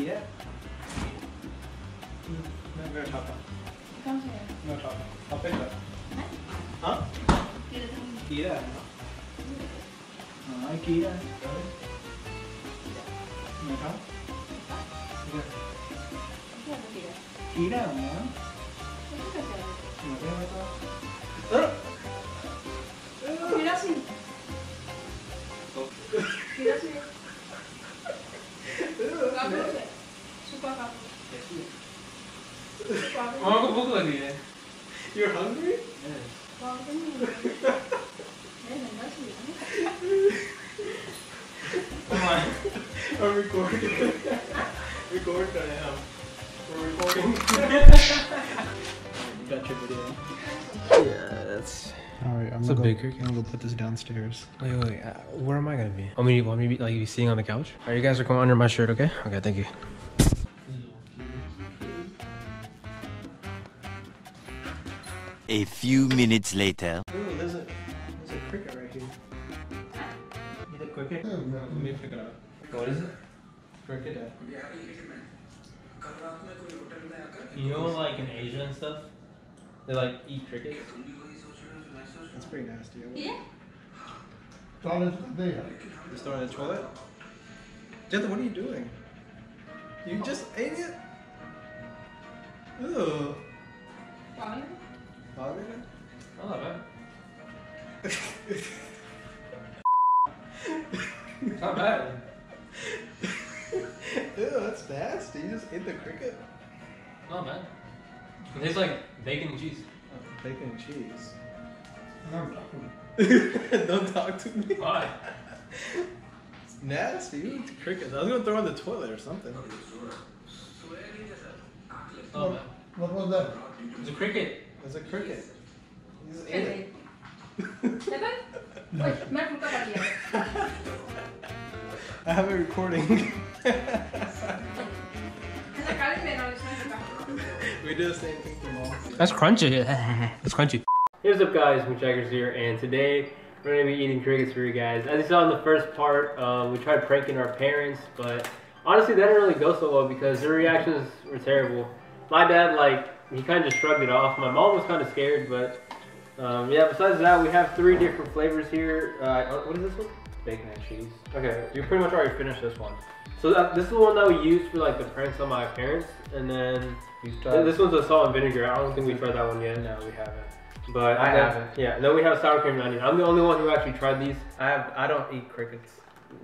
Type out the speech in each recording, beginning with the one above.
crick-ettes? No chopper. No chopper. I'll pick that. Huh? Kira. Nói kira. Mày không? Kira mà. You're hungry? I'm recording. Record now. We're recording. Got your video. Yeah, that's. Alright, I'm gonna go put this downstairs. Wait, where am I gonna be? Oh, you want me to be like you sitting on the couch? Alright, you guys are going under my shirt, okay? Okay, thank you. A few minutes later. Ooh, there's a cricket right here. You think cricket? Let me pick it up. What is it? Cricket. You know, like in Asia and stuff, they like eat crickets. That's pretty nasty. Yeah. Just throw it in the toilet? Jethro, what are you doing? You just ate it? Ew. Oh, man. Not bad. Ew, that's nasty. You just ate the cricket? Not bad. It tastes like bacon and cheese. Bacon and cheese. Don't talk to me. Don't talk to me. Why? It's nasty. You eat crickets. I was gonna throw it in the toilet or something. Oh, man. What was that? It's a cricket. It's a cricket. You just ate it. I have a recording. We do the same thing for mom. That's crunchy. That's crunchy. Hey, what's up, guys? McJaggers here, and today we're gonna be eating crickets for you guys. As you saw in the first part, we tried pranking our parents, but honestly, that didn't really go so well because their reactions were terrible. My dad, he kind of just shrugged it off. My mom was kind of scared, but yeah. Besides that, we have 3 different flavors here. What is this one? Bacon and cheese. Okay, you pretty much already finished this one. So this is the one that we used for the pranks on my parents, and then this one's a salt and vinegar. I don't think we tried that one yet. No, we haven't. But I haven't. Yeah, and then we have sour cream and onion. I'm the only one who actually tried these. I don't eat crickets.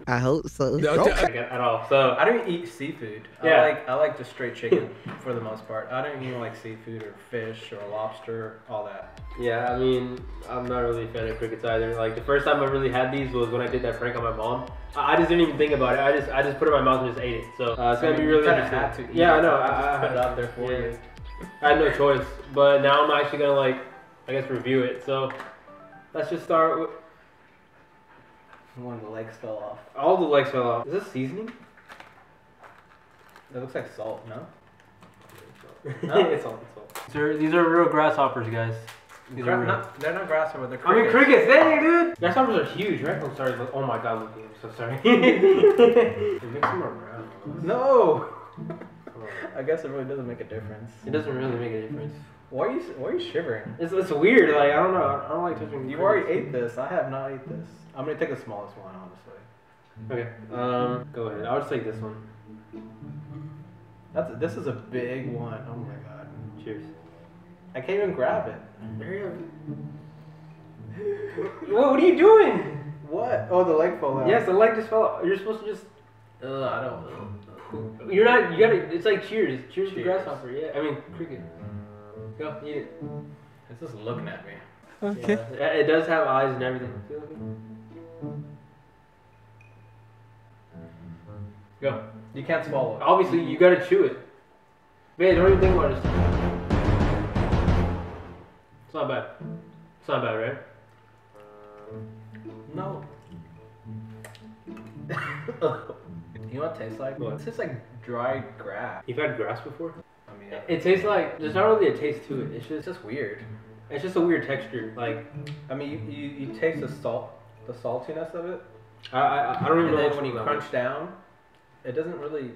I hope so. At all. So I don't eat seafood. Yeah. I like just straight chicken for the most part. I don't even like seafood or fish or lobster, all that. yeah, I mean, I'm not really a fan of crickets either. Like the first time I really had these was when I did that prank on my mom. I just didn't even think about it. I just put it in my mouth and just ate it. So it's gonna be really interesting. Have to eat yeah, it. I know. I put it out there for you. I had no choice, but now I'm actually gonna I guess review it. So let's just start with. One of the legs fell off. All the legs fell off. Is this seasoning? It looks like salt, no? No, it's salt. These are real grasshoppers, guys. These are real. They're not grasshoppers, they're crickets. I mean crickets, dang dude! Grasshoppers are huge, right? I'm sorry, but oh my god, Lucky, I'm so sorry. Mix them around. No! I guess it really doesn't make a difference. It doesn't really make a difference. Why are you shivering? It's weird, I don't know. I don't like touching. You already ate this. I have not ate this. I'm gonna take the smallest one, honestly. Okay. Go ahead. I'll just take this one. This is a big one. Oh my god. Cheers. I can't even grab it. Hurry up. What are you doing? What? Oh, the leg fell out. Yes, the leg just fell out. You're supposed to just. I don't know. You're not. You gotta. It's like cheers. Cheers to grasshopper. Yeah. I mean cricket. Go eat it. It's just looking at me. Okay. Yeah, it does have eyes and everything. Go. You can't swallow it. Obviously, you gotta chew it. Man, don't even think about it. It's not bad. It's not bad, right? No. You know what it tastes like? What? It tastes like dried grass. You've had grass before? I mean, It tastes like, there's not really a taste to it. it's just weird. It's just a weird texture. I mean, you taste the saltiness of it. I don't even And know then when you level. crunch down, it doesn't really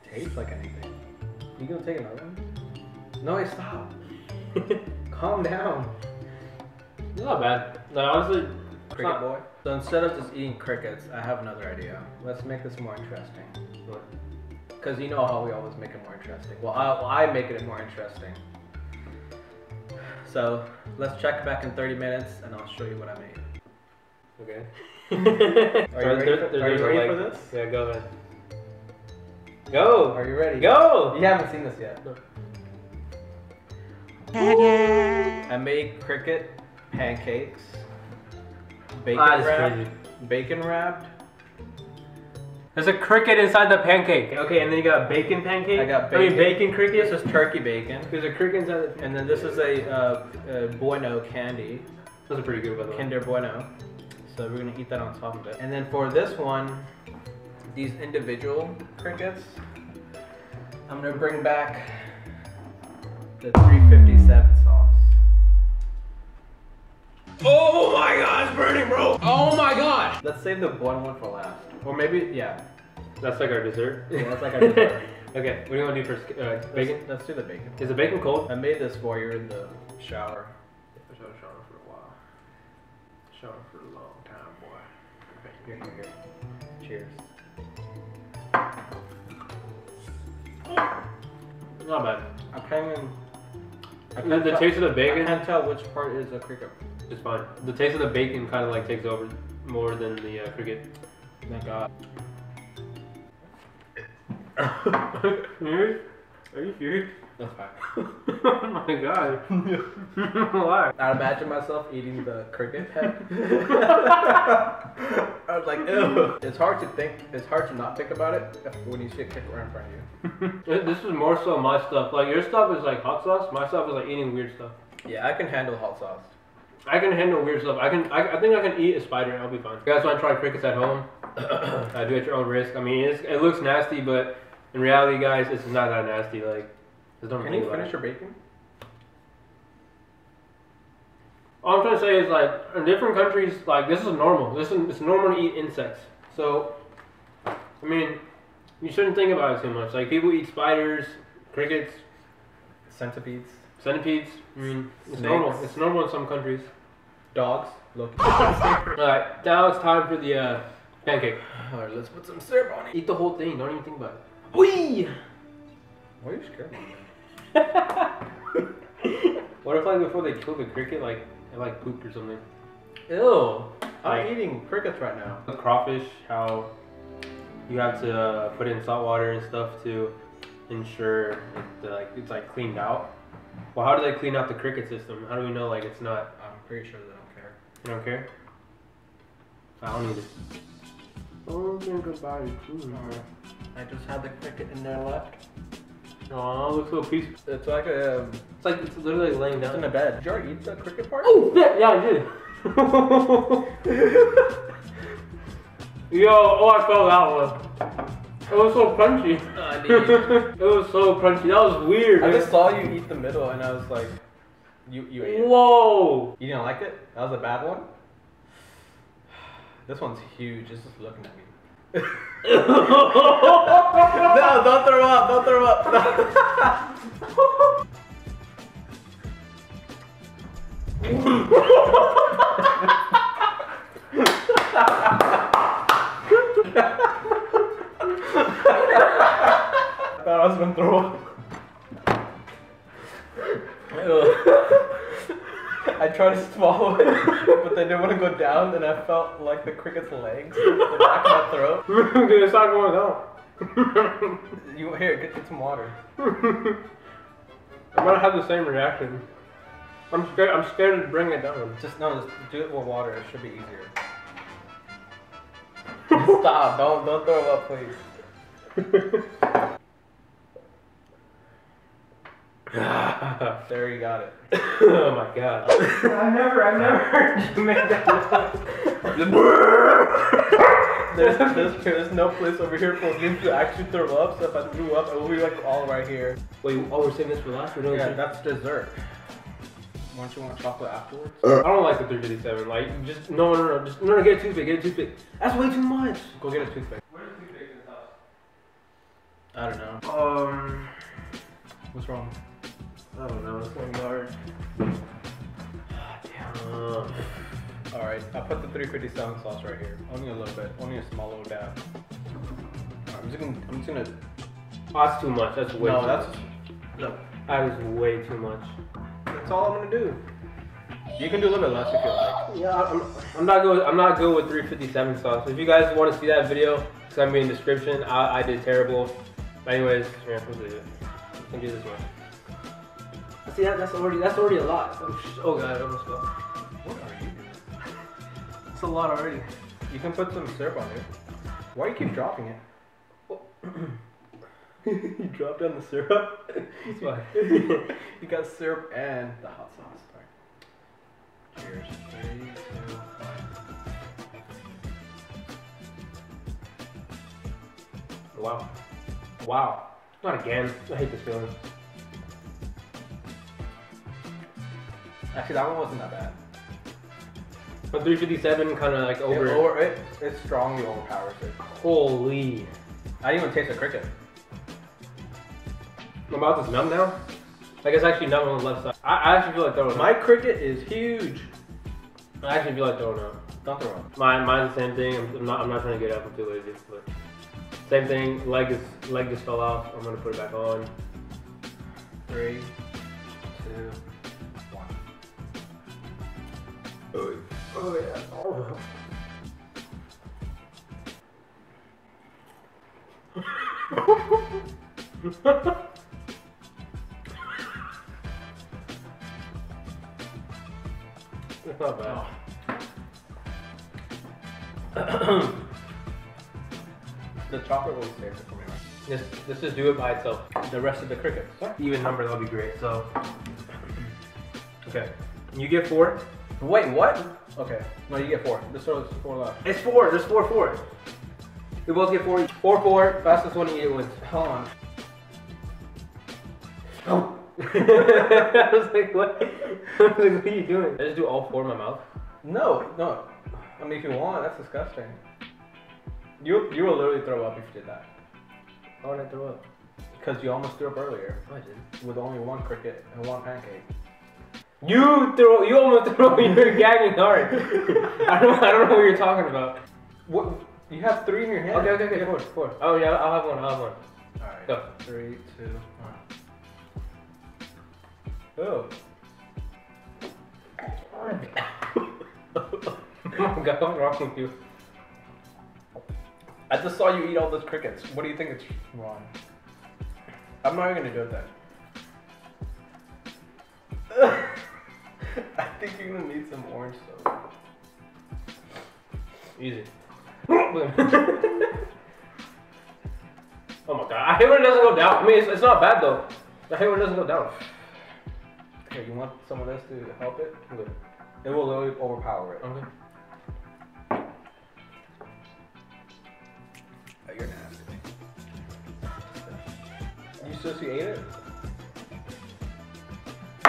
Tastes like anything. You gonna take another one? No, wait, stop. Calm down. It's not bad. Like, honestly, Cricket boy. So instead of just eating crickets, I have another idea. Let's make this more interesting. What? Because you know how we always make it more interesting. Well, I make it more interesting. So let's check back in 30 minutes and I'll show you what I made. Okay. Are you ready for this? Yeah, go ahead. Go! Are you ready? Go! You haven't seen this yet. No. I made cricket pancakes. Bacon That's wrapped. crazy. Bacon wrapped. There's a cricket inside the pancake. Okay, and then you got bacon pancake. I got bacon. Bacon cricket. This is turkey bacon. There's a cricket inside the pancake. And then this is a Bueno candy. Those are pretty good, by the way. Kinder Bueno. So we're gonna eat that on top of it. And then for this one, these individual crickets, I'm gonna bring back the 357 sauce. Oh my god, it's burning, bro! Oh my god! Let's save the Bueno one for last. Or maybe, yeah. That's like our dessert. Yeah, that's like our dessert. Okay, what do you want to do first? Bacon? Let's do the bacon. Is the bacon cold? I made this for you in the shower. I shower for a while. Shower for a long time, boy. Okay, here. Cheers. Not bad. I can't even. The taste of the I bacon can't tell which part is a cricket. is fine. The taste of the bacon kind of like takes over more than the cricket. Thank God. Serious? Are you serious? That's fine. Oh my god. Why? I imagine myself eating the cricket head. I was like, ew. It's hard to think. It's hard to not think about it when you see a cricket right in front of you. This is more so my stuff. Like your stuff is like hot sauce. My stuff is like eating weird stuff. Yeah, I can handle hot sauce. I can handle weird stuff. I think I can eat a spider and I'll be fine. You guys want to try crickets at home? Do it at your own risk. I mean, it looks nasty, but in reality, guys, it's not that nasty. Like, don't can you finish your bacon? All I'm trying to say is, like, in different countries, like, this is normal. It's normal to eat insects. So, I mean, you shouldn't think about it too much. Like, people eat spiders, crickets, Centipedes. centipedes. I mean, it's Snakes. normal. It's normal in some countries. Dogs. Look. Alright, now it's time for the pancake. Alright, let's put some syrup on it. Eat the whole thing. Don't even think about it. Whee! Why are you scared of me? What if, like, before they kill the cricket, like, it, like, pooped or something? Ew. I'm Like- eating crickets right now. The crawfish, how you have to put in salt water and stuff to ensure that, it's like cleaned out. Well, how do they clean out the cricket system? How do we know, like, it's not? I'm pretty sure they don't care. You don't care? I don't need it. Don't think about it. I just had the cricket in there left. Aw, it looks so peaceful. It's like It's literally laying it's down. in a bed. Did you already eat the cricket part? Oh, yeah, I did. Yo, oh, I felt that one. It was so crunchy. It was so crunchy. That was weird. I man. just saw you eat the middle and I was like, you ate it. Whoa. You didn't like it? That was a bad one? This one's huge. It's just looking at me. No, don't throw up. Don't throw up. I thought I was gonna throw up. I tried to swallow it, but they didn't want to go down, and I felt like the cricket's legs in the back of my throat. Dude, it's not going down. You here? Get some water. I'm gonna have the same reaction. I'm scared to bring it down. Just do it with water. It should be easier. Stop! Don't throw up, please. There, you got it. Oh my god. I've never heard you make that noise. There's no place over here for me to actually throw up, so if I threw up, it would be like all right here. Wait, we're saving this for last? We're doing Yeah, that's dessert. Don't you want chocolate afterwards? I don't like the 357. Like, just no, get a toothpick. Get a toothpick. That's way too much. Go get a toothpick. Where's the toothpick in this house? I don't know. What's wrong? I don't know. It's gonna be hard. Damn. All right, I put the 357 sauce right here. Only a little bit. Only a small little dab. All right, I'm just gonna. Oh, that's too much. That's way too much. Look. That is way too much. That's all I'm gonna do. You can do a little bit less if you like. Yeah, I'm not good. I'm not good with 357 sauce. If you guys want to see that video, it's gonna be in the description. I did terrible. But anyways, yeah, let's do it. I can do this one. See, that's already a lot. Oh god, I almost fell. What are you doing? It's a lot already. You can put some syrup on it. Why do you keep dropping it? You dropped down the syrup? That's why. You got syrup and the hot sauce. All right. Cheers. 3, 2, 1. Wow. Wow. Not again. I hate this feeling. Actually, that one wasn't that bad. But 357 kind of like over. It strongly overpowers it. Holy. I didn't even taste the cricket. My mouth is numb now. Like it's actually numb on the left side. I actually feel like throwing up. My cricket is huge. I actually feel like throwing up. Don't throw up. Mine's the same thing. I'm not trying to get up. I'm too lazy. But same thing. Leg just fell off. I'm gonna put it back on. 3, 2, 1. Oh yeah. Oh. It's not bad. The chocolate will save it for me, right? Let's just do it by itself. The rest of the crickets. Even number, that'll be great. So, okay, you get 4. Wait, what? Okay, no, you get 4. There's 4 left. It's 4. There's 4. We both get 4. 4. Fastest one to eat it wins. Hold on. Oh. I was like, what? I was like, what are you doing? I just do all 4 in my mouth. No. I mean, if you want, that's disgusting. You will literally throw up if you did that. Why would I throw up? Because you almost threw up earlier. I didn't. With only 1 cricket and 1 pancake. You almost threw up. You're gagging hard. I don't know what you're talking about. What? You have 3 in your hand. Okay. 4. Oh yeah, I'll have one. All right. Go. 3, 2, 1. Oh. Oh my god, what's wrong with you? I just saw you eat all those crickets. What do you think is wrong? I'm not even gonna do it then. I think you're gonna need some orange soda. Easy. Oh my god, I hate when it doesn't go down. I mean, it's not bad though. I hate when it doesn't go down. Okay, you want some of this to help it? I'm good. It will literally overpower it. Okay. Oh, you're nasty. You seriously ate it? I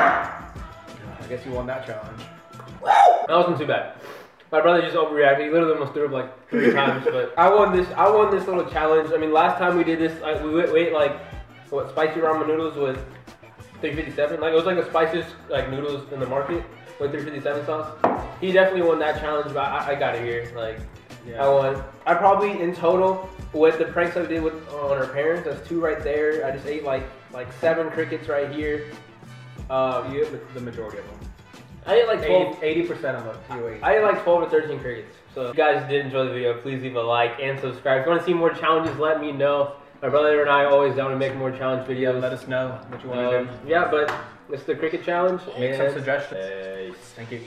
guess you won that challenge. That wasn't too bad. My brother just overreacted. He literally almost threw up like 3 times. But I won this little challenge. I mean, last time we did this, we ate like what, spicy ramen noodles with 357. Like it was like the spiciest like noodles in the market with 357 sauce. He definitely won that challenge, but I got it here. Like yeah. I won. I probably in total with the pranks I did on our parents. That's 2 right there. I just ate like 7 crickets right here. You ate the majority of them. I ate like 12. 80% of them. You ate. I ate like 12 or 13 crickets. So if you guys did enjoy the video, please leave a like and subscribe. If you want to see more challenges, let me know. My brother and I are always down to make more challenge videos. Let us know what you want to do. Yeah, but it's the cricket challenge. Make some suggestions. Thank you.